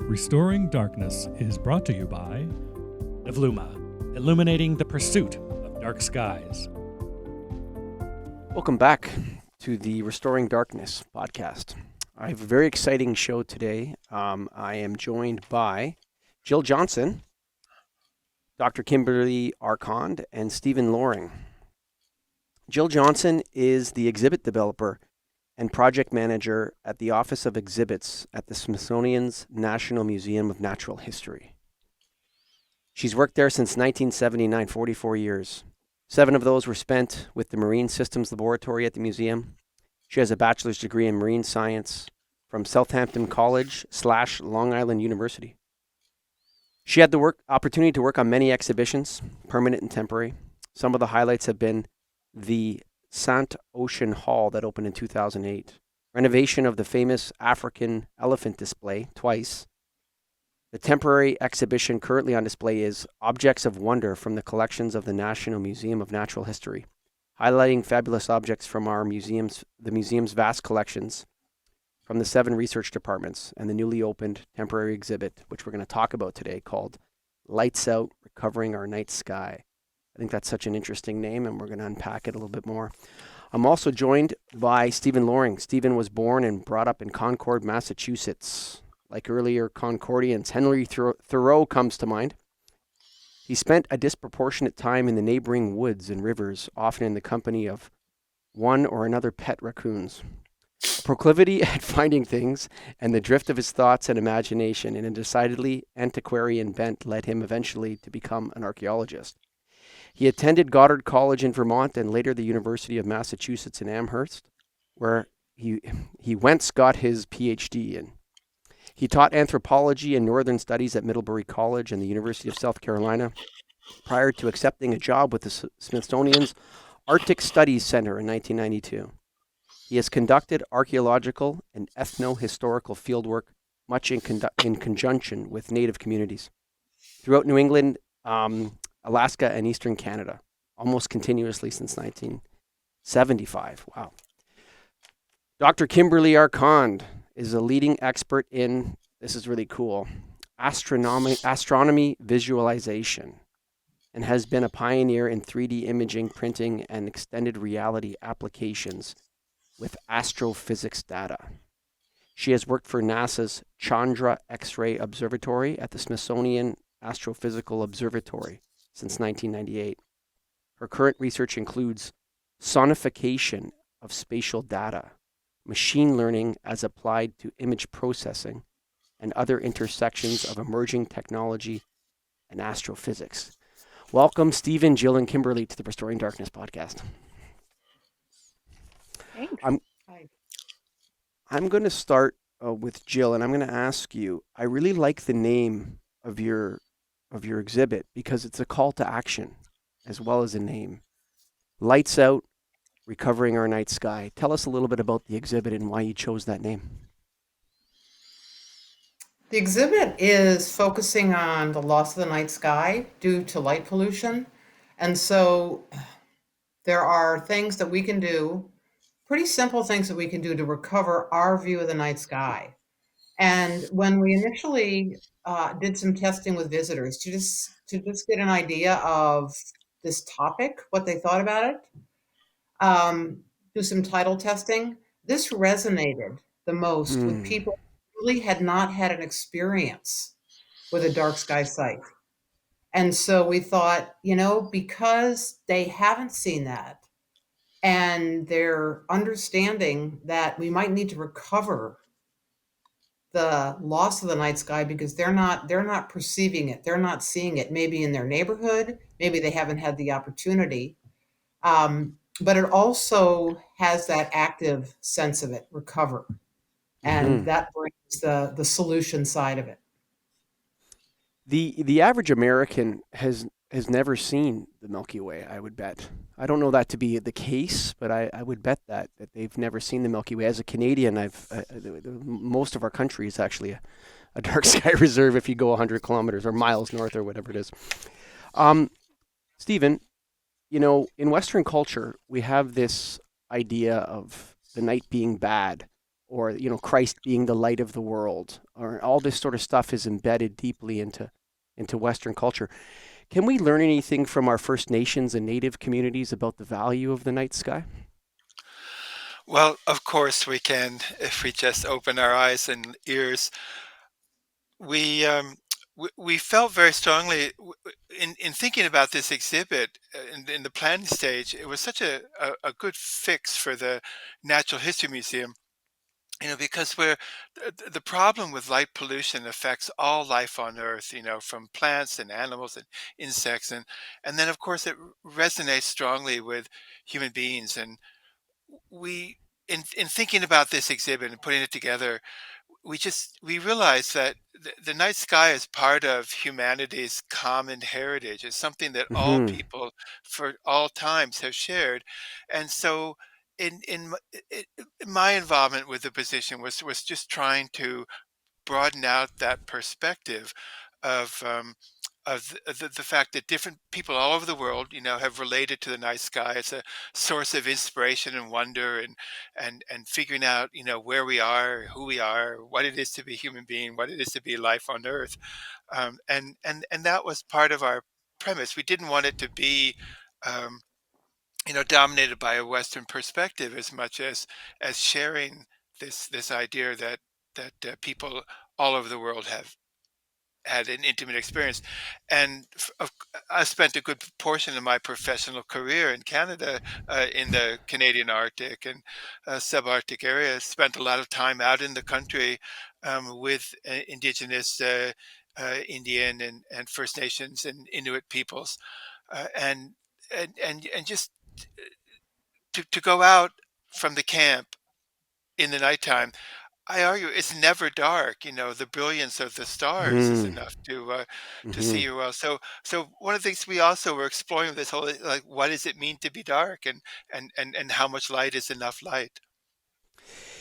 Restoring Darkness is brought to you by Evluma, illuminating the pursuit of dark skies. Welcome back to the Restoring Darkness podcast. I have a very exciting show today. I am joined by Jill Johnson, Dr. Kimberly Arcand, and Stephen Loring. Jill Johnson is the exhibit developer and project manager at the Office of Exhibits at the Smithsonian's National Museum of Natural History. She's worked there since 1979, 44 years. 7 of those were spent with the Marine Systems Laboratory at the museum. She has a bachelor's degree in marine science from Southampton College / Long Island University. She had the opportunity to work on many exhibitions, permanent and temporary. Some of the highlights have been the Sant Ocean Hall that opened in 2008, renovation of the famous African elephant display twice. The temporary exhibition currently on display is Objects of Wonder from the collections of the National Museum of Natural History, highlighting fabulous objects from the museum's vast collections from the 7 research departments and the newly opened temporary exhibit, which we're going to talk about today, called Lights Out, Recovering Our Night Sky. I think that's such an interesting name, and we're going to unpack it a little bit more. I'm also joined by Stephen Loring. Stephen was born and brought up in Concord, Massachusetts. Like earlier Concordians, Henry Thoreau comes to mind. He spent a disproportionate time in the neighboring woods and rivers, often in the company of one or another pet raccoons. Proclivity at finding things and the drift of his thoughts and imagination in a decidedly antiquarian bent led him eventually to become an archaeologist. He attended Goddard College in Vermont and later the University of Massachusetts in Amherst, where he whence got his PhD in. He taught anthropology and northern studies at Middlebury College and the University of South Carolina prior to accepting a job with the Smithsonian's Arctic Studies Center in 1992. He has conducted archaeological and ethno-historical fieldwork, much in conjunction with Native communities throughout New England, Alaska, and Eastern Canada, almost continuously since 1975. Wow. Dr. Kimberly Arcand is a leading expert in, this is really cool, astronomy visualization, and has been a pioneer in 3D imaging, printing, and extended reality applications with astrophysics data. She has worked for NASA's Chandra X-ray Observatory at the Smithsonian Astrophysical Observatory since 1998. Her current research includes sonification of spatial data, machine learning as applied to image processing, and other intersections of emerging technology and astrophysics. Welcome, Stephen, Jill, and Kimberly to the Restoring Darkness podcast. Thanks. I'm going to start with Jill, and I'm going to ask you, I really like the name of your exhibit because it's a call to action as well as a name. Lights Out, Recovering Our Night Sky. Tell us a little bit about the exhibit and why you chose that name. The exhibit is focusing on the loss of the night sky due to light pollution. And so there are things that we can do, pretty simple things that we can do to recover our view of the night sky. And when we initially did some testing with visitors to just get an idea of this topic, what they thought about it, do some title testing, this resonated the most with people who really had not had an experience with a dark sky sight. And so we thought, because they haven't seen that and they're understanding that we might need to recover the loss of the night sky because they're not perceiving it, they're not seeing it, maybe in their neighborhood, maybe they haven't had the opportunity, but it also has that active sense of it, recover, and that brings the solution side of it. The average American has never seen the Milky Way, I would bet. I don't know that to be the case, but I would bet that they've never seen the Milky Way. As a Canadian, most of our country is actually a dark sky reserve if you go 100 kilometers or miles north or whatever it is. Stephen, in Western culture, we have this idea of the night being bad or Christ being the light of the world, or all this sort of stuff is embedded deeply into Western culture. Can we learn anything from our First Nations and Native communities about the value of the night sky? Well, of course we can if we just open our eyes and ears. We we felt very strongly in thinking about this exhibit in the planning stage. It was such a good fix for the Natural History Museum, because the problem with light pollution affects all life on Earth, from plants and animals and insects, and then of course it resonates strongly with human beings. And we in thinking about this exhibit and putting it together, we realized that the night sky is part of humanity's common heritage. It's something that all Hmm. people for all times have shared. And so my involvement with the position was just trying to broaden out that perspective of the fact that different people all over the world, have related to the night sky. It's a source of inspiration and wonder, and figuring out, where we are, who we are, what it is to be a human being, what it is to be life on Earth. And that was part of our premise. We didn't want it to be, um, dominated by a Western perspective as much as sharing this idea that people all over the world have had an intimate experience. And I spent a good portion of my professional career in Canada, in the Canadian Arctic and subarctic area. Spent a lot of time out in the country with Indigenous, Indian and First Nations and Inuit peoples, and just to go out from the camp in the nighttime. I argue it's never dark. The brilliance of the stars is Hmm. enough to see Hmm. you well. So one of the things we also were exploring with this whole, like, what does it mean to be dark, and how much light is enough light?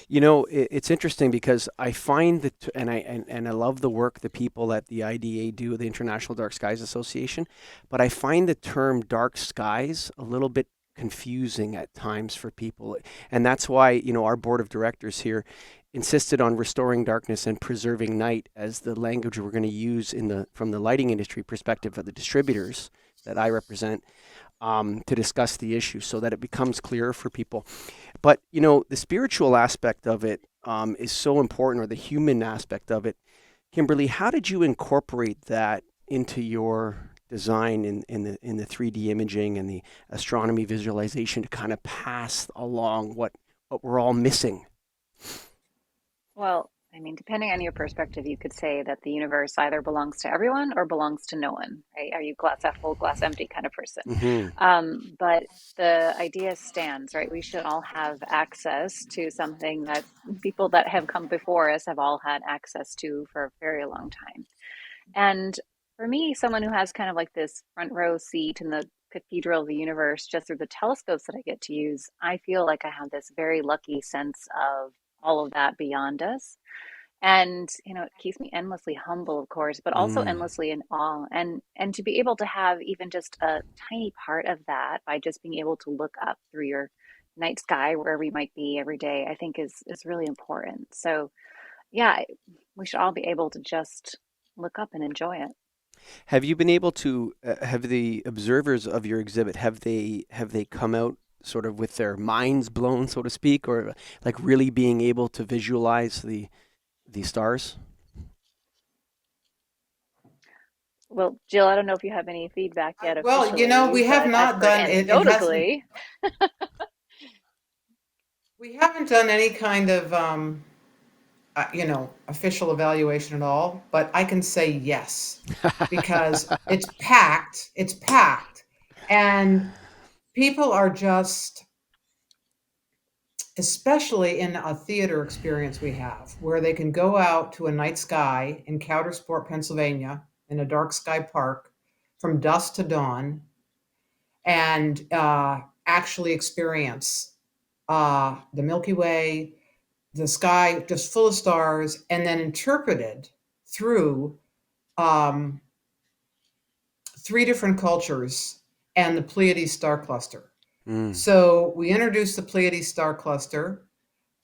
It's interesting because I find that, and I love the work the people at the IDA do, the International Dark Skies Association, but I find the term dark skies a little bit confusing at times for people, and that's why our board of directors here insisted on restoring darkness and preserving night as the language we're going to use from the lighting industry perspective of the distributors that I represent, to discuss the issue so that it becomes clearer for people. But the spiritual aspect of it, is so important, or the human aspect of it. Kimberly, how did you incorporate that into your design in the 3D imaging and the astronomy visualization to kind of pass along what we're all missing? Well, I mean, depending on your perspective, you could say that the universe either belongs to everyone or belongs to no one, right? Are you glass half full, glass empty kind of person? Hmm. But the idea stands, right? We should all have access to something that people that have come before us have all had access to for a very long time. And for me, someone who has kind of like this front row seat in the cathedral of the universe just through the telescopes that I get to use, I feel like I have this very lucky sense of all of that beyond us. And it keeps me endlessly humble, of course, but also Mm. endlessly in awe. And to be able to have even just a tiny part of that by just being able to look up through your night sky wherever you might be every day, I think is really important. So yeah, we should all be able to just look up and enjoy it. Have you been able to have the observers of your exhibit, have they come out sort of with their minds blown, so to speak, or like really being able to visualize the stars? Well, Jill, I don't know if you have any feedback yet Well, officially, we have but I've not heard done it. It hasn't. anecdotally. We haven't done any kind of official evaluation at all, but I can say yes because it's packed. It's packed. And people are just, especially in a theater experience we have, where they can go out to a night sky in Coudersport, Pennsylvania, in a dark sky park from dusk to dawn and actually experience the Milky Way, the sky just full of stars, and then interpreted through um, three different cultures and the Pleiades star cluster. Mm. So we introduced the Pleiades star cluster.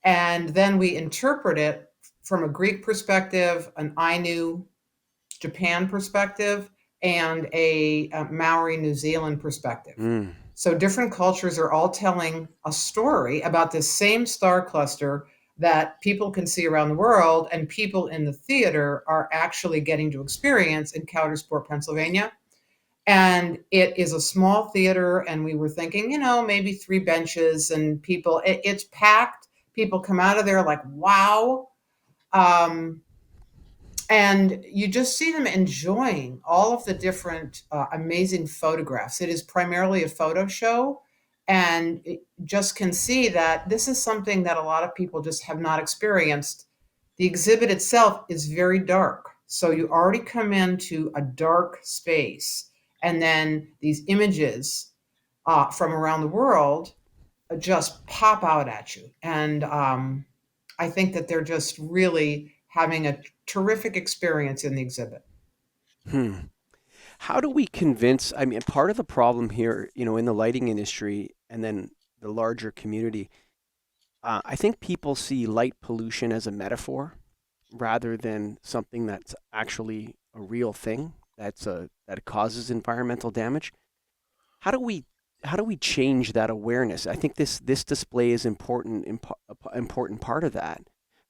And then we interpret it from a Greek perspective, an Ainu Japan perspective, and a Maori New Zealand perspective. Mm. So different cultures are all telling a story about this same star cluster that people can see around the world, and people in the theater are actually getting to experience in Coudersport, Pennsylvania. And it is a small theater, and we were thinking, maybe 3 benches, and people, it's packed. People come out of there like, wow. Um, and you just see them enjoying all of the different amazing photographs. It is primarily a photo show, and it just can see that this is something that a lot of people just have not experienced. The exhibit itself is very dark, so you already come into a dark space, and then these images from around the world just pop out at you. And I think that they're just really having a terrific experience in the exhibit. Hmm. How do we convince? I mean, part of the problem here, in the lighting industry and then the larger community, I think people see light pollution as a metaphor rather than something that's actually a real thing that causes environmental damage. How do we how do we change that awareness? I think this display is important part of that.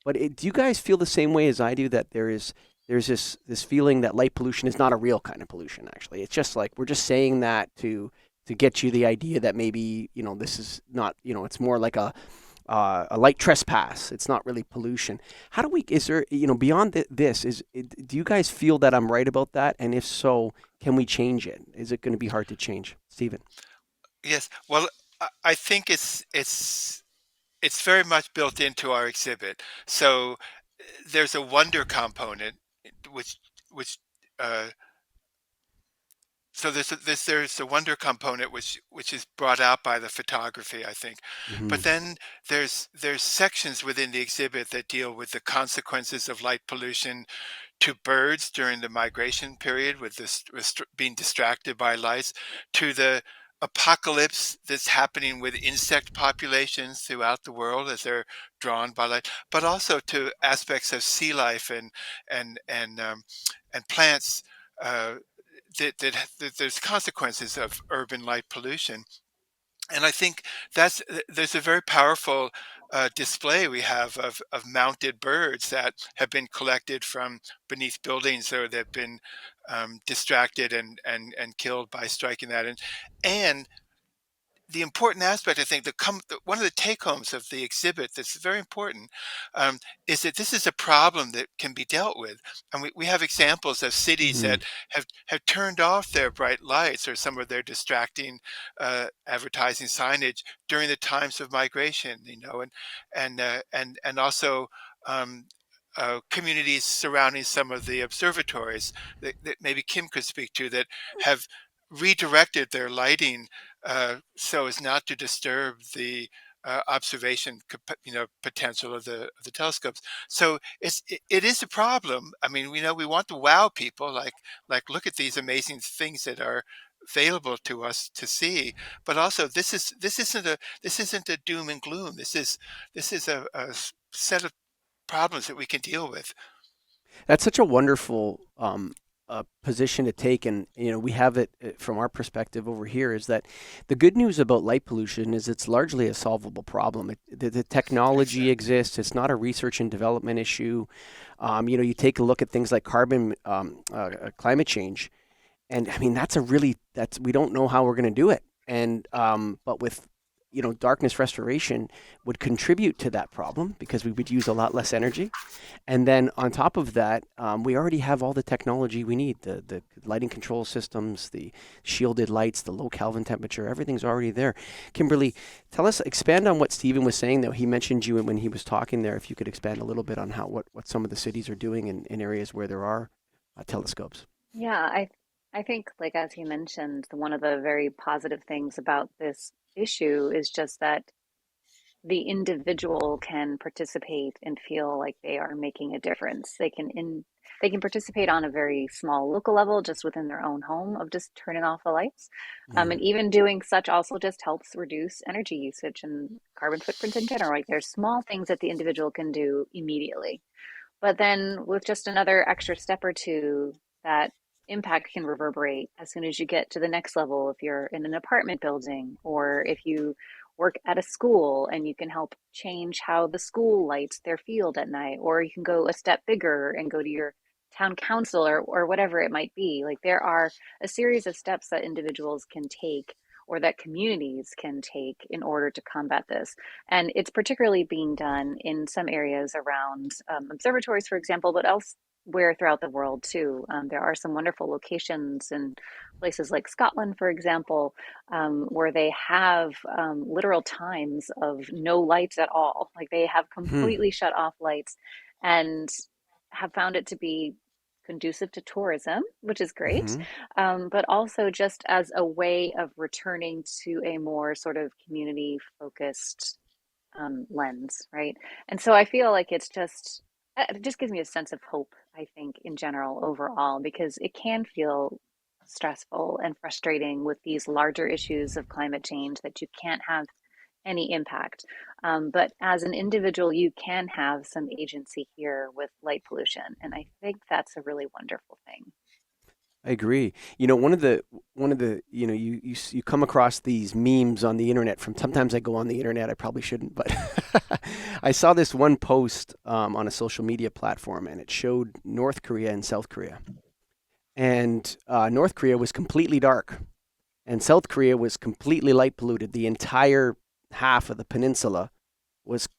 But do you guys feel the same way as I do that there's this feeling that light pollution is not a real kind of pollution? Actually, it's just like we're just saying that to get you the idea that maybe this is not it's more like a light trespass. It's not really pollution. How do we? Is there beyond this? Do you guys feel that I'm right about that? And if so, can we change it? Is it going to be hard to change, Stephen? Yes. Well, I think it's very much built into our exhibit. So there's a wonder component, which which uh, so there's a wonder component which is brought out by the photography, I think. But Hmm. then there's sections within the exhibit that deal with the consequences of light pollution to birds during the migration period with this being distracted by lights, to the apocalypse that's happening with insect populations throughout the world as they're drawn by light, but also to aspects of sea life and plants. Uh, that there's consequences of urban light pollution. And I think there's a very powerful display we have of mounted birds that have been collected from beneath buildings or they've been distracted and killed by striking that. And the important aspect, I think, one of the take homes of the exhibit that's very important um, is that this is a problem that can be dealt with. And we have examples of cities Hmm. that have turned off their bright lights or some of their distracting advertising signage during the times of migration, and also um, communities surrounding some of the observatories that maybe Kim could speak to that have redirected their lighting so as not to disturb the observation potential of the telescopes. So it is a problem. I mean, we want to wow people, like look at these amazing things that are available to us to see. But also, this isn't a doom and gloom. This is a set of problems that we can deal with. That's such a wonderful position to take, and we have it from our perspective over here. Is that the good news about light pollution is it's largely a solvable problem. The technology Exactly. exists. It's not a research and development issue. You take a look at things like carbon, climate change, and I mean that's we don't know how we're going to do it. And but with darkness restoration would contribute to that problem because we would use a lot less energy. And then on top of that, we already have all the technology we need, the lighting control systems, the shielded lights, the low Kelvin temperature, everything's already there. Kimberly, expand on what Stephen was saying, though. He mentioned you when he was talking there. If you could expand a little bit on what some of the cities are doing in areas where there are telescopes. Yeah, I think, like as he mentioned, one of the very positive things about this issue is just that the individual can participate and feel like they are making a difference. They can participate on a very small local level, just within their own home, of just turning off the lights. And even doing such also just helps reduce energy usage and carbon footprint in general. Like, there's small things that the individual can do immediately. But then with just another extra step or two, that impact can reverberate as soon as you get to the next level. If you're in an apartment building, or if you work at a school and you can help change how the school lights their field at night, or you can go a step bigger and go to your town council, or whatever it might be. Like, there are a series of steps that individuals can take, or that communities can take, in order to combat this. And it's particularly being done in some areas around observatories, for example, but elsewhere throughout the world too. There are some wonderful locations in places like Scotland, for example, where they have literal times of no lights at all. Like, they have Hmm. completely shut off lights, and have found it to be conducive to tourism, which is great, Hmm. but also just as a way of returning to a more sort of community focused lens, right? And so I feel like it just gives me a sense of hope, I think, in general, overall, because it can feel stressful and frustrating with these larger issues of climate change that you can't have any impact. But as an individual, you can have some agency here with light pollution. And I think that's a really wonderful thing. I agree. One of the you come across these memes on the internet. From sometimes I go on the internet. I probably shouldn't, but I saw this one post on a social media platform, and it showed North Korea and South Korea. And North Korea was completely dark, and South Korea was completely light polluted. The entire half of the peninsula was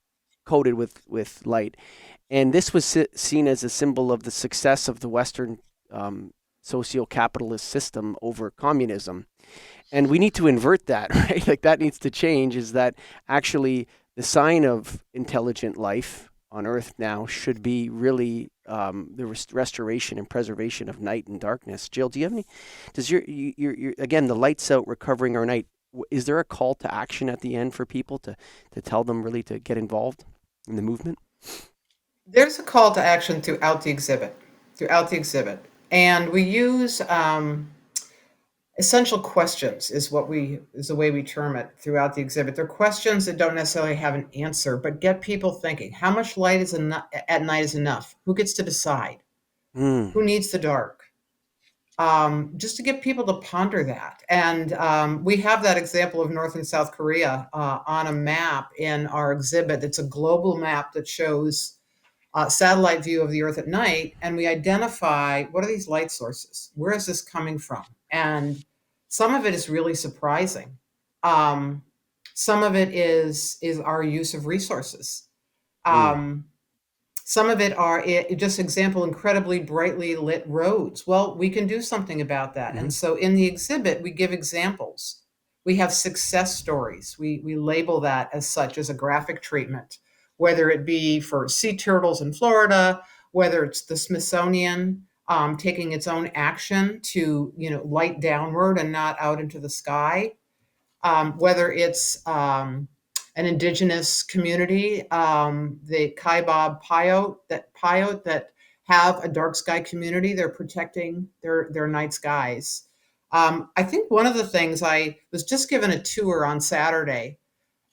coated with light, and this was seen as a symbol of the success of the Western socio-capitalist system over communism. And we need to invert that, right? Like, that needs to change. Is that actually the sign of intelligent life on Earth now should be really the restoration and preservation of night and darkness. Jill, do you have any? Does your again, the lights out, recovering our night? Is there a call to action at the end for people to tell them really to get involved in the movement? There's a call to action throughout the exhibit. And we use essential questions is the way we term it throughout the exhibit. They're questions that don't necessarily have an answer, but get people thinking. How much light is enough at night is enough? Who gets to decide? Mm. Who needs the dark? Just to get people to ponder that. And we have that example of North and South Korea on a map in our exhibit. It's a global map that shows satellite view of the Earth at night, and we identify what are these light sources? Where is this coming from? And some of it is really surprising. Um, some of it is our use of resources. Mm. Um, some of it are just example incredibly brightly lit roads. Well, we can do something about that. Hmm. And so in the exhibit, we give examples. We have success stories. We label that as such, as a graphic treatment, whether it be for sea turtles in Florida, whether it's the Smithsonian taking its own action to, light downward and not out into the sky, whether it's an indigenous community, the Kaibab Paiute that have a dark sky community. They're protecting their night skies. I think one of the things, I was just given a tour on Saturday,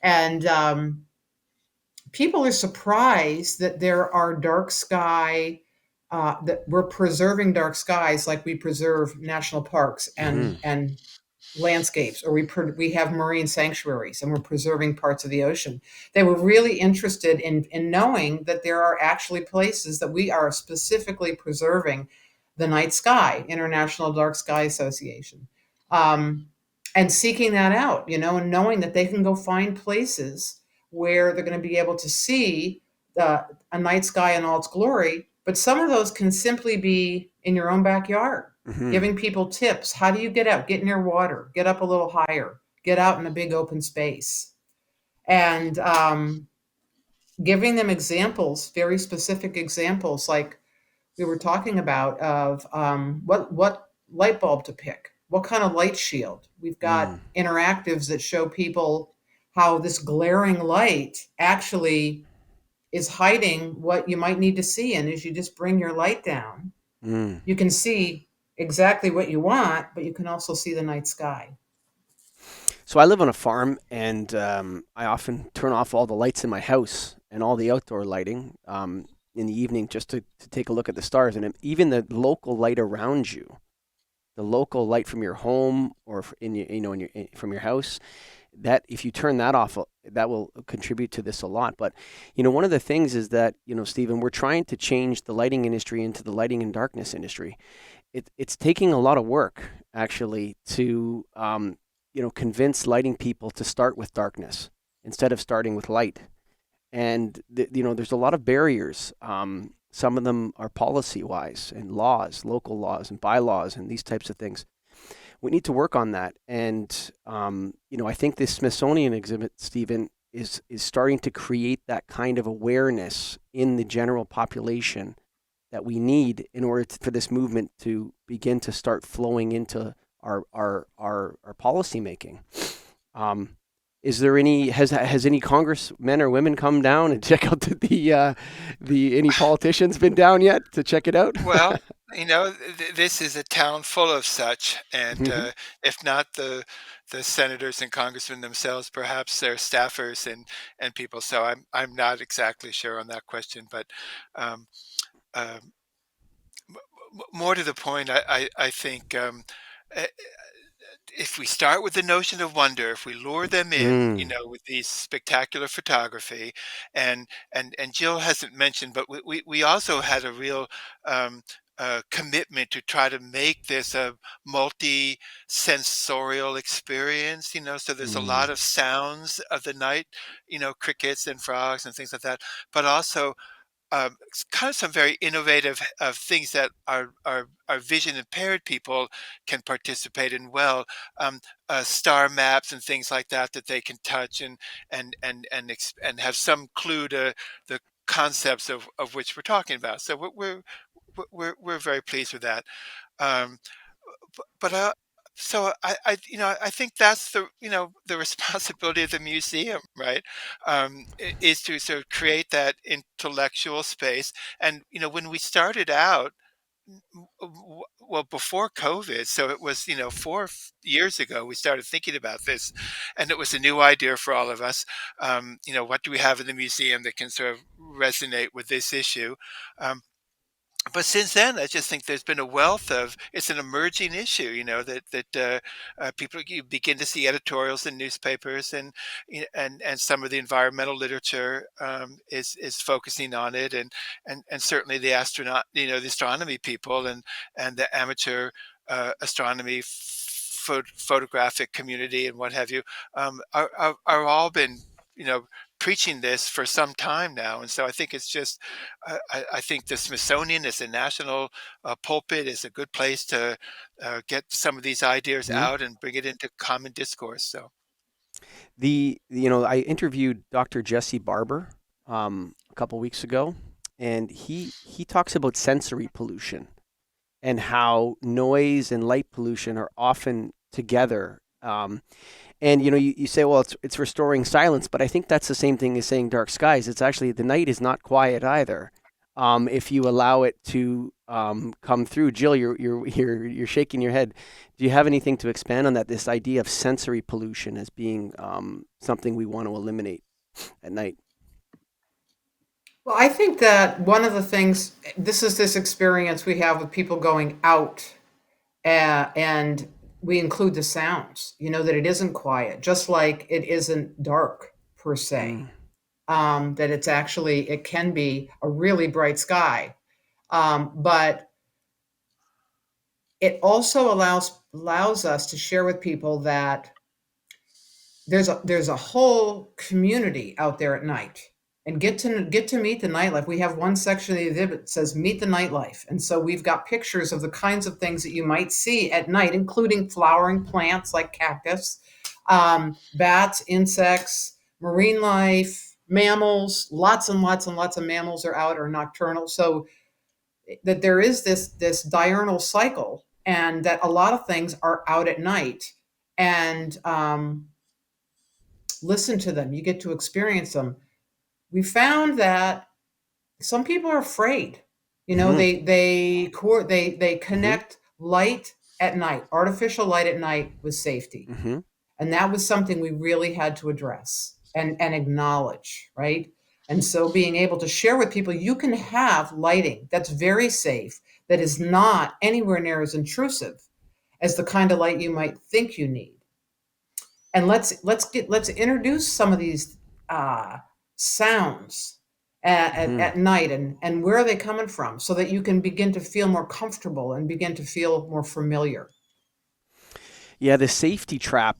and people are surprised that there are dark sky, that we're preserving dark skies like we preserve national parks Hmm. and landscapes, or we have marine sanctuaries and we're preserving parts of the ocean. They were really interested in knowing that there are actually places that we are specifically preserving the night sky, International Dark Sky Association, um, and seeking that out, and knowing that they can go find places where they're going to be able to see a night sky in all its glory. But some of those can simply be in your own backyard, Hmm. giving people tips. How do you get out? Get near water, get up a little higher, get out in a big open space. And giving them examples, very specific examples, like we were talking about, of what light bulb to pick, what kind of light shield. We've got Mm. interactives that show people how this glaring light actually is hiding what you might need to see. And as you just bring your light down, Mm. you can see exactly what you want, but you can also see the night sky. So I live on a farm, and I often turn off all the lights in my house and all the outdoor lighting in the evening just to take a look at the stars. And even the local light around you, the local light from your home or in your, from your house, that if you turn that off, that will contribute to this a lot. But, one of the things is that, Stephen, we're trying to change the lighting industry into the lighting and darkness industry. It's taking a lot of work, actually, to, convince lighting people to start with darkness instead of starting with light. And, there's a lot of barriers. Some of them are policy-wise and laws, local laws and bylaws and these types of things. We need to work on that. And, I think this Smithsonian exhibit, Stephen, is starting to create that kind of awareness in the general population that we need in order for this movement to begin to start flowing into our policy making. Is there has any congressmen or women come down and check out any politicians been down yet to check it out? Well, this is a town full of such, and Mhm. if not the senators and congressmen themselves, perhaps their staffers and people. So I'm not exactly sure on that question, but um, um, more to the point, I think eh, if we start with the notion of wonder, if we lure them in, Mm. with these spectacular photography, and Jill hasn't mentioned, but we also had a real commitment to try to make this a multi-sensorial experience, so there's a lot Mm. of sounds of the night, crickets and frogs and things like that, but also kind of some very innovative things that our vision impaired people can participate in well. Star maps and things like that that they can touch and have some clue to the concepts of which we're talking about. So we're very pleased with that. Um, but so I think that's the responsibility of the museum, right? Is to sort of create that intellectual space. And when we started out, well, before COVID, so it was 4 years ago we started thinking about this, and it was a new idea for all of us. What do we have in the museum that can sort of resonate with this issue? Um, but since then, I just think there's been a wealth of it's an emerging issue, that people you begin to see editorials in newspapers and some of the environmental literature is focusing on it, and certainly the astronaut, the astronomy people and the amateur astronomy photographic community and what have you are all been preaching this for some time now. And so I think it's just I think the Smithsonian as a national pulpit is a good place to get some of these ideas Mhm. out and bring it into common discourse. So I interviewed Dr. Jesse Barber a couple weeks ago, and he talks about sensory pollution and how noise and light pollution are often together. And you say, well, it's restoring silence, but I think that's the same thing as saying dark skies. It's actually the night is not quiet either. If you allow it to come through. Jill, you're shaking your head. Do you have anything to expand on that? This idea of sensory pollution as being something we want to eliminate at night. Well, I think that one of the things, this is this experience we have with people going out, and we include the sounds, that it isn't quiet, just like it isn't dark per se, Mm. that it can be a really bright sky. But it also allows us to share with people that there's a whole community out there at night, and get to meet the nightlife. We have one section of the exhibit that says meet the nightlife, and so we've got pictures of the kinds of things that you might see at night, including flowering plants like cactus, bats, insects, marine life, mammals. Lots and lots and lots of mammals are out or nocturnal. So that there is this diurnal cycle, and that a lot of things are out at night. And listen to them, you get to experience them. We found that some people are afraid. You know, Mm-hmm. they Mm-hmm. connect light at night, artificial light at night, with safety. Mm-hmm. And that was something we really had to address and acknowledge, right? And so being able to share with people, you can have lighting that's very safe, that is not anywhere near as intrusive as the kind of light you might think you need. And let's introduce some of these uh, sounds Mm-hmm. at night, and where are they coming from, so that you can begin to feel more comfortable and begin to feel more familiar. Yeah, the safety trap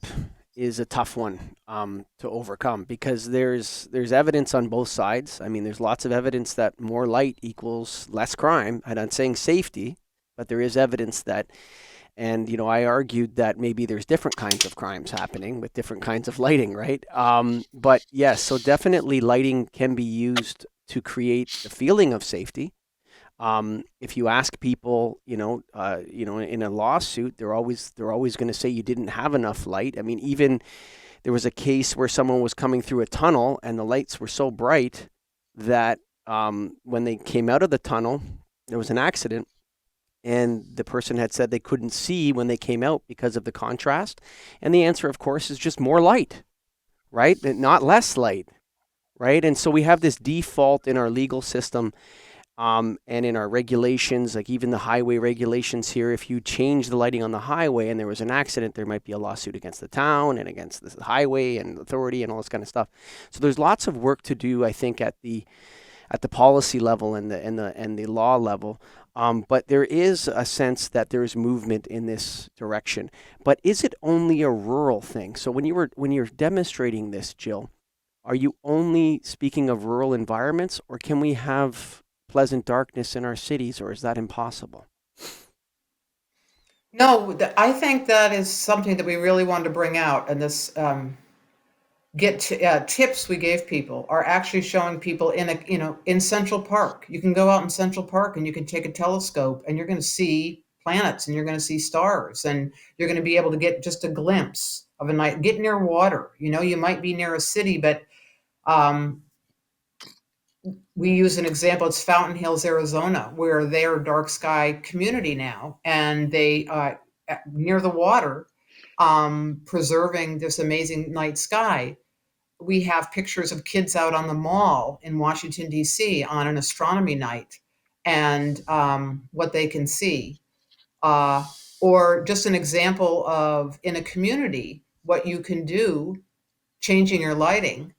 is a tough one to overcome because there's evidence on both sides. I mean, there's lots of evidence that more light equals less crime. I'm not saying safety, but there is evidence that, and I argued that maybe there's different kinds of crimes happening with different kinds of lighting, right? But yes, so definitely lighting can be used to create the feeling of safety. If you ask people, in a lawsuit, they're always going to say you didn't have enough light. I mean, even there was a case where someone was coming through a tunnel and the lights were so bright that when they came out of the tunnel, there was an accident, and the person had said they couldn't see when they came out because of the contrast. And the answer, of course, is just more light, right? Not less light, right? And so we have this default in our legal system and in our regulations, like even the highway regulations here. If you change the lighting on the highway and there was an accident, there might be a lawsuit against the town and against the highway and authority and all this kind of stuff. So there's lots of work to do, I think, at the policy level and the law level. But there is a sense that there is movement in this direction. But is it only a rural thing? So when you're demonstrating this, Jill, are you only speaking of rural environments, or can we have pleasant darkness in our cities, or is that impossible? No, I think that is something that we really wanted to bring out, and this tips we gave people are actually showing people in Central Park. You can go out in Central Park and you can take a telescope and you're going to see planets and you're going to see stars, and you're going to be able to get just a glimpse of a night. Get near water. You might be near a city, but um, we use an example. It's Fountain Hills, Arizona, where they're a dark sky community now, and they near the water, preserving this amazing night sky. We have pictures of kids out on the mall in Washington, D.C. on an astronomy night, and what they can see. Uh, or just an example of, in a community, what you can do, changing your lighting,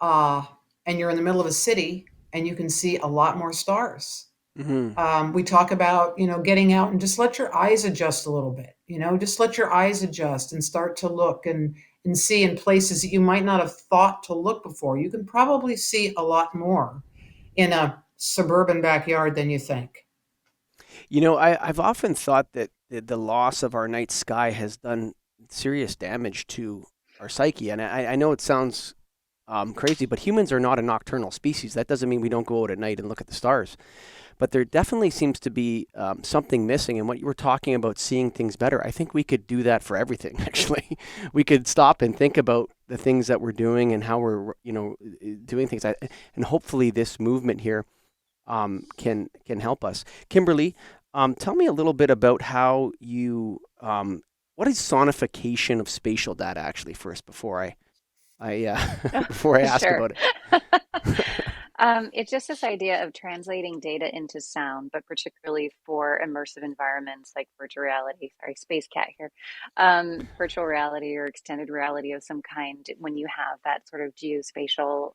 uh, and you're in the middle of a city and you can see a lot more stars. Mm-hmm. We talk about, getting out and just let your eyes adjust a little bit, just let your eyes adjust and start to look and see in places that you might not have thought to look before. You can probably see a lot more in a suburban backyard than you think. I've often thought that the loss of our night sky has done serious damage to our psyche. And I know it sounds crazy, but humans are not a nocturnal species. That doesn't mean we don't go out at night and look at the stars. But there definitely seems to be something missing. And what you were talking about, seeing things better, I think we could do that for everything, actually. We could stop and think about the things that we're doing and how we're, doing things. And hopefully this movement here can help us. Kimberly, tell me a little bit about how you, what is sonification of spatial data actually first before I ask Sure. about it. It's just this idea of translating data into sound, but particularly for immersive environments like virtual reality, sorry, space cat here, virtual reality or extended reality of some kind, when you have that sort of geospatial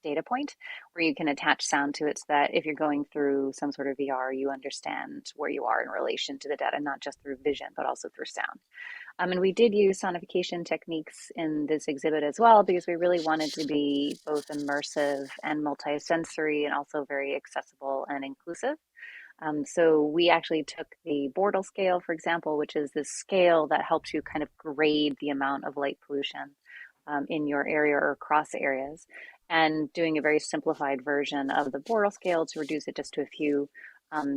data point where you can attach sound to it so that if you're going through some sort of VR, you understand where you are in relation to the data, not just through vision, but also through sound. And we did use sonification techniques in this exhibit as well, because we really wanted to be both immersive and multisensory and also very accessible and inclusive. So we actually took the Bortle scale, for example, which is this scale that helps you kind of grade the amount of light pollution in your area or across areas, and doing a very simplified version of the Bortle scale to reduce it just to a few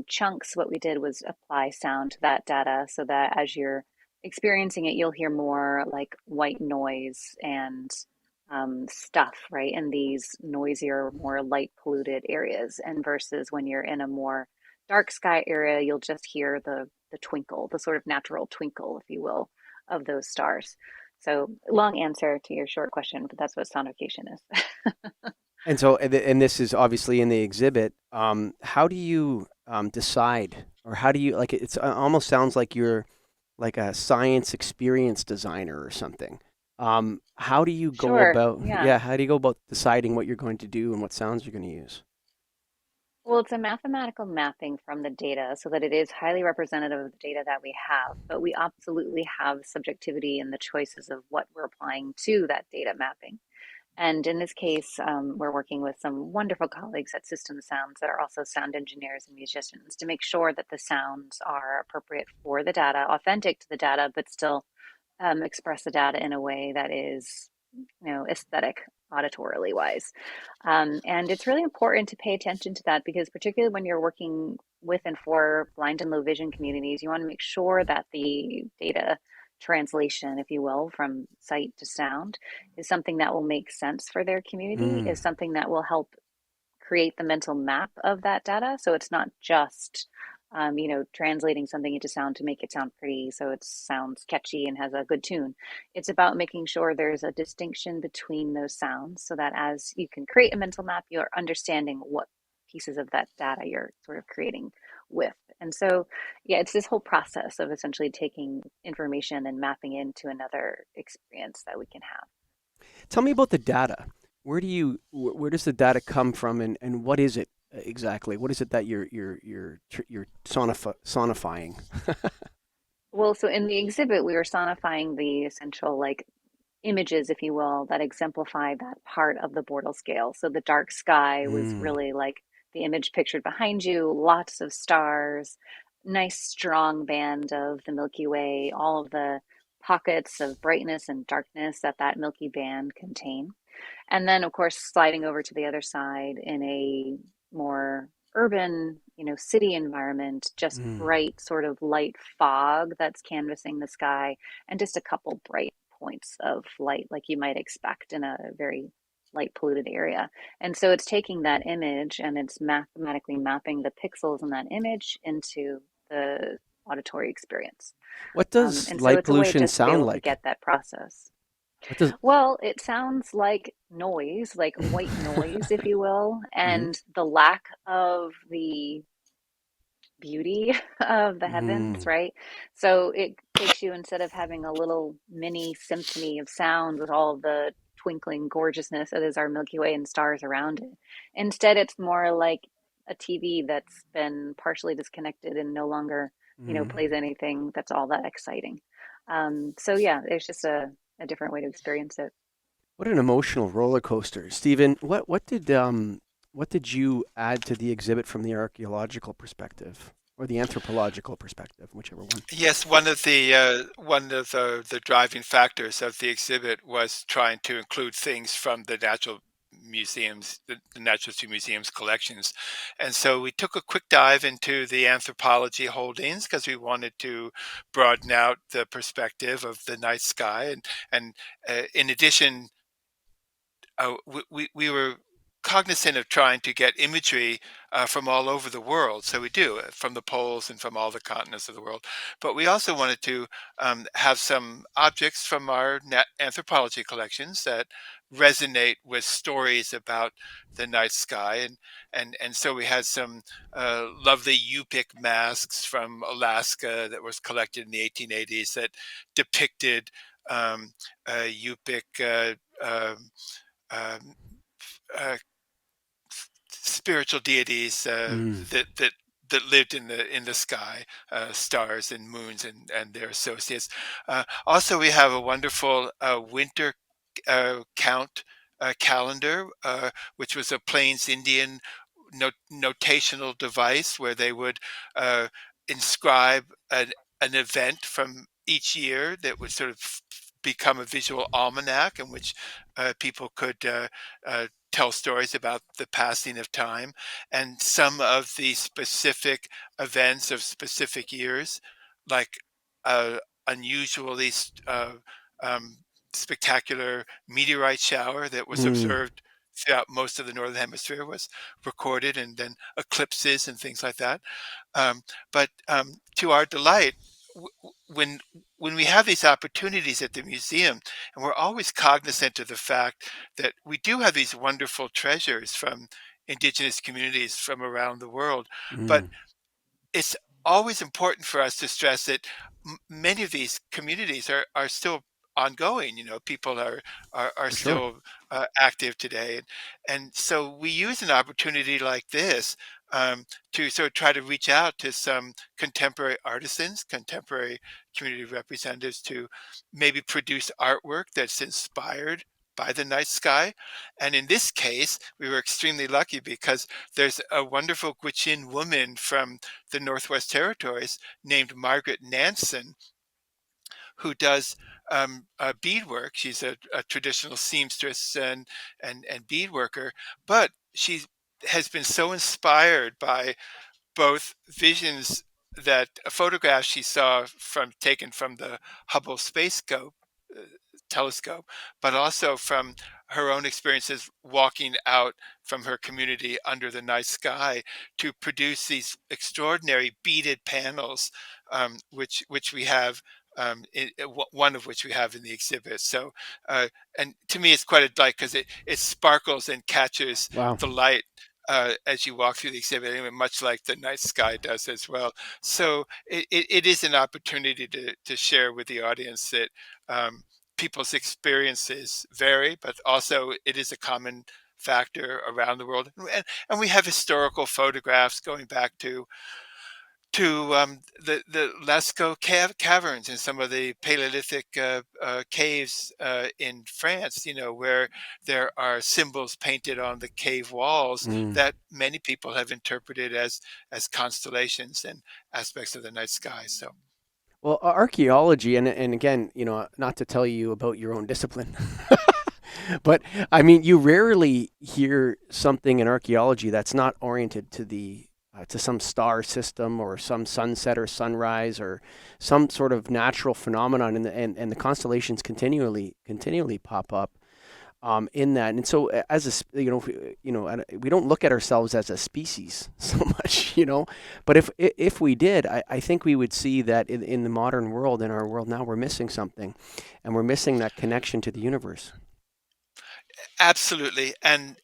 chunks. What we did was apply sound to that data so that as you're experiencing it, you'll hear more like white noise and stuff, right? In these noisier, more light polluted areas. And versus when you're in a more dark sky area, you'll just hear the twinkle, the sort of natural twinkle, if you will, of those stars. So long answer to your short question, but that's what sonification is. And so, and this is obviously in the exhibit. How do you decide, or how do you like? It's almost sounds like you're like a science experience designer or something. How do you go Sure, about? yeah. Yeah, how do you go about deciding what you're going to do and what sounds you're going to use? Well, it's a mathematical mapping from the data so that it is highly representative of the data that we have, but we absolutely have subjectivity in the choices of what we're applying to that data mapping. And in this case, we're working with some wonderful colleagues at System Sounds that are also sound engineers and musicians to make sure that the sounds are appropriate for the data, authentic to the data, but still express the data in a way that is, aesthetic, auditorily wise. And it's really important to pay attention to that because, particularly when you're working with and for blind and low vision communities, you want to make sure that the data translation, if you will, from sight to sound is something that will make sense for their community, Mm, is something that will help create the mental map of that data. So it's not just, translating something into sound to make it sound pretty so it sounds catchy and has a good tune. It's about making sure there's a distinction between those sounds so that as you can create a mental map, you're understanding what pieces of that data you're sort of creating with. And so, yeah, it's this whole process of essentially taking information and mapping into another experience that we can have. Tell me about the data. Where does the data come from, and what is it exactly? What is it that you're sonifying? Well, so in the exhibit, we were sonifying the essential like images, if you will, that exemplify that part of the Bortle scale. So the dark sky was Mm, really like the image pictured behind you, lots of stars, nice strong band of the Milky Way, all of the pockets of brightness and darkness that that Milky Band contain. And then, of course, sliding over to the other side in a more urban, city environment, just mm. bright sort of light fog that's canvassing the sky, and just a couple bright points of light, like you might expect in a very light polluted area. And so it's taking that image and it's mathematically mapping the pixels in that image into the auditory experience. What does And so light it's a way pollution just to be sound able to like? get that process. What does? Well, it sounds like noise, like white noise, if you will, Mhm. and the lack of the beauty of the heavens, Mm, right? So it takes you, instead of having a little mini symphony of sound with all of the twinkling gorgeousness that is our Milky Way and stars around it, instead it's more like a TV that's been partially disconnected and no longer, mm. plays anything that's all that exciting. So yeah, it's just a different way to experience it. What an emotional roller coaster, Stephen. What did you add to the exhibit from the archaeological perspective or the anthropological perspective, whichever one? Yes, one of the driving factors of the exhibit was trying to include things from the Natural History Museum's collections, and so we took a quick dive into the anthropology holdings because we wanted to broaden out the perspective of the night sky, and in addition, we were cognizant of trying to get imagery from all over the world. So we do from the poles and from all the continents of the world. But we also wanted to have some objects from our anthropology collections that resonate with stories about the night sky, and so we had some lovely Yupik masks from Alaska that was collected in the 1880s that depicted Yupik um, uh, spiritual deities Mm. that lived in the sky, stars and moons and their associates. Also, we have a wonderful winter count calendar, which was a Plains Indian notational device where they would uh, inscribe an event from each year that would sort of become a visual almanac in which people could tell stories about the passing of time and some of the specific events of specific years, like uh, unusually spectacular meteorite shower that was Mm, observed throughout most of the northern hemisphere was recorded, and then eclipses and things like that. But to our delight, when we have these opportunities at the museum, and we're always cognizant of the fact that we do have these wonderful treasures from indigenous communities from around the world, but mm, it's always important for us to stress that many of these communities are still ongoing. People are for sure. still active today, and so we use an opportunity like this to sort of try to reach out to some contemporary artisans, contemporary community representatives, to maybe produce artwork that's inspired by the night sky. And in this case, we were extremely lucky because there's a wonderful Gwich'in woman from the Northwest Territories named Margaret Nansen, who does beadwork. She's a traditional seamstress and bead worker, but she has been so inspired by both visions that photographs she saw taken from the Hubble Space Scope telescope, but also from her own experiences walking out from her community under the night sky to produce these extraordinary beaded panels, which we have. One of which we have in the exhibit. So, and to me, it's quite a delight because it sparkles and catches Wow. the light as you walk through the exhibit, anyway, much like the night sky does as well. So it is an opportunity to share with the audience that um, people's experiences vary, but also it is a common factor around the world. And we have historical photographs going back to the Lascaux caverns and some of the Paleolithic caves in France, where there are symbols painted on the cave walls Mm. that many people have interpreted as constellations and aspects of the night sky. So. Well, archaeology, and again, not to tell you about your own discipline, but I mean, you rarely hear something in archaeology that's not oriented to some star system or some sunset or sunrise or some sort of natural phenomenon, and the constellations continually pop up in that. And so, as we don't look at ourselves as a species so much, But if we did, I think we would see that in the modern world, in our world now, we're missing something, and we're missing that connection to the universe. Absolutely. And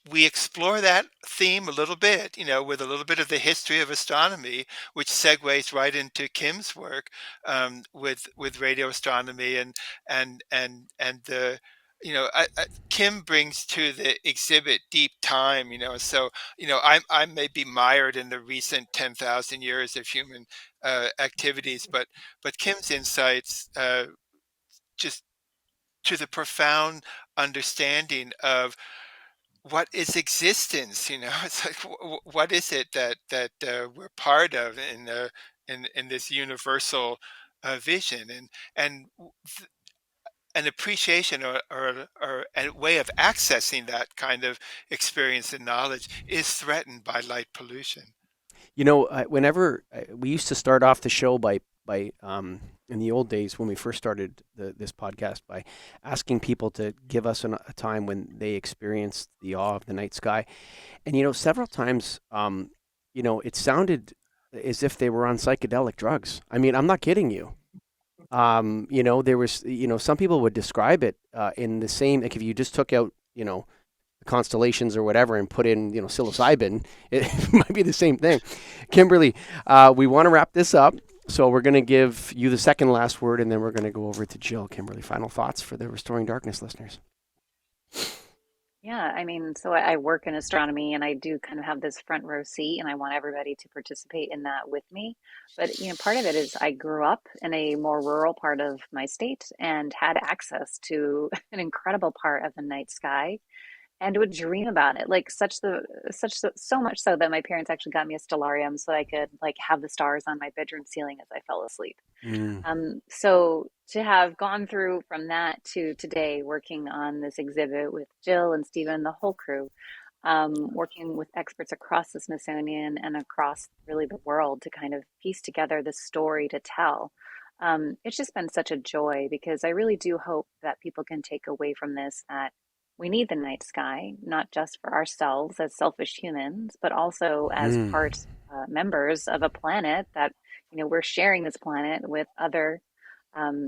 we explore that theme a little bit, with a little bit of the history of astronomy, which segues right into Kim's work with radio astronomy and the Kim brings to the exhibit deep time, so I may be mired in the recent 10,000 years of human activities, but Kim's insights just to the profound understanding of what is existence. It's like what is it that we're part of in this universal vision, and an appreciation or a way of accessing that kind of experience and knowledge is threatened by light pollution. Whenever we used to start off the show by in the old days when we first started this podcast by asking people to give us a time when they experienced the awe of the night sky, and several times, it sounded as if they were on psychedelic drugs. I mean, I'm not kidding you. There was, some people would describe it in the same, like if you just took out, the constellations or whatever and put in, psilocybin, it might be the same thing. Kimberly, we want to wrap this up. So we're going to give you the second last word, and then we're going to go over to Jill. Kimberly, final thoughts for the Restoring Darkness listeners. Yeah, I mean, so I work in astronomy and I do kind of have this front row seat, and I want everybody to participate in that with me. But, part of it is I grew up in a more rural part of my state and had access to an incredible part of the night sky and would dream about it, like so much so that my parents actually got me a stellarium so I could like have the stars on my bedroom ceiling as I fell asleep. Mm. So to have gone through from that to today, working on this exhibit with Jill and Stephen, the whole crew, working with experts across the Smithsonian and across really the world to kind of piece together the story to tell. It's just been such a joy because I really do hope that people can take away from this that we need the night sky, not just for ourselves as selfish humans, but also as Mm. members of a planet that, we're sharing this planet with other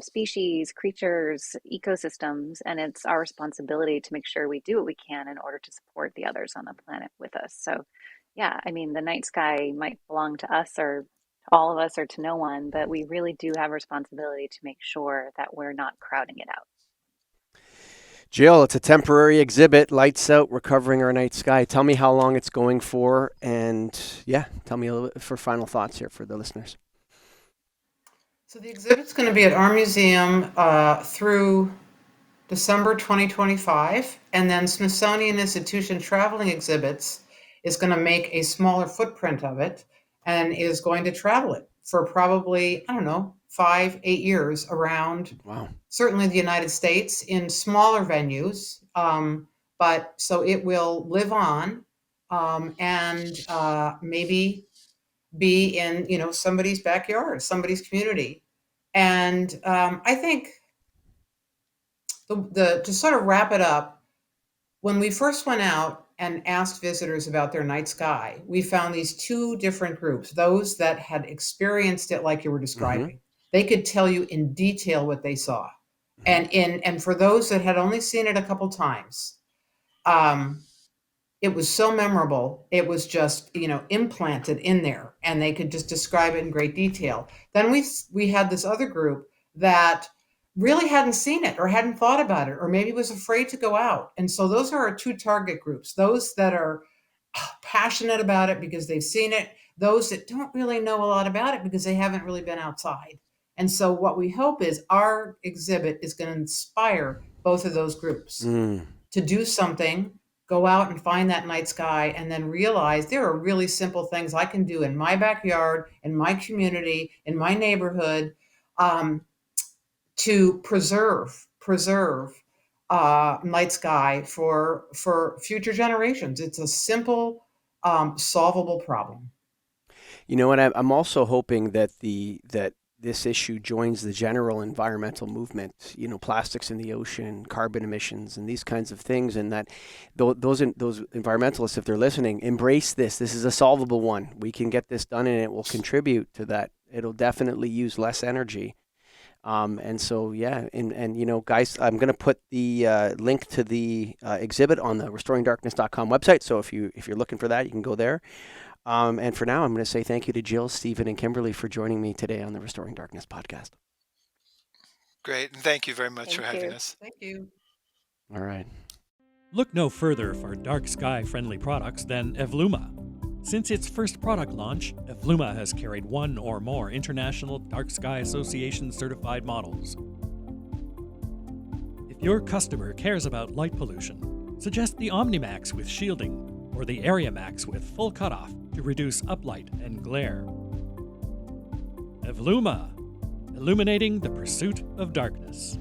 species, creatures, ecosystems, and it's our responsibility to make sure we do what we can in order to support the others on the planet with us. So, yeah, I mean, the night sky might belong to us or to all of us or to no one, but we really do have a responsibility to make sure that we're not crowding it out. Jill, it's a temporary exhibit, Lights Out, Recovering Our Night Sky. Tell me how long it's going for, and yeah, tell me a little bit for final thoughts here for the listeners. So the exhibit's going to be at our museum through December 2025, and then Smithsonian Institution Traveling Exhibits is going to make a smaller footprint of it and is going to travel it for probably, 5-8 years around, Wow. certainly the United States in smaller venues. But so it will live on and maybe be in, somebody's backyard, somebody's community. And I think to sort of wrap it up, when we first went out and asked visitors about their night sky, we found these two different groups. Those that had experienced it like you were describing, they could tell you in detail what they saw. And for those that had only seen it a couple times, it was so memorable. It was just, implanted in there, and they could just describe it in great detail. Then we had this other group that really hadn't seen it or hadn't thought about it, or maybe was afraid to go out. And so those are our two target groups: those that are passionate about it because they've seen it, those that don't really know a lot about it because they haven't really been outside. And so what we hope is our exhibit is going to inspire both of those groups to do something, go out and find that night sky, and then realize there are really simple things I can do in my backyard, in my community, in my neighborhood, to preserve night sky for future generations. It's a simple, solvable problem. You know what? I'm also hoping that that this issue joins the general environmental movement. Plastics in the ocean, carbon emissions, and these kinds of things, and that those environmentalists, if they're listening, embrace this. This is a solvable one. We can get this done, and it will contribute to that. It'll definitely use less energy. And so, yeah, and guys, I'm going to put the link to the exhibit on the restoringdarkness.com website. So if you're looking for that, you can go there. And for now, I'm going to say thank you to Jill, Stephen, and Kimberly for joining me today on the Restoring Darkness podcast. Great. And thank you very much for having us. Thank you. All right. Look no further for dark sky-friendly products than Evluma. Since its first product launch, Evluma has carried one or more International Dark Sky Association certified models. If your customer cares about light pollution, suggest the OmniMax with shielding or the Area Max with full cutoff to reduce uplight and glare. Evluma, illuminating the pursuit of darkness.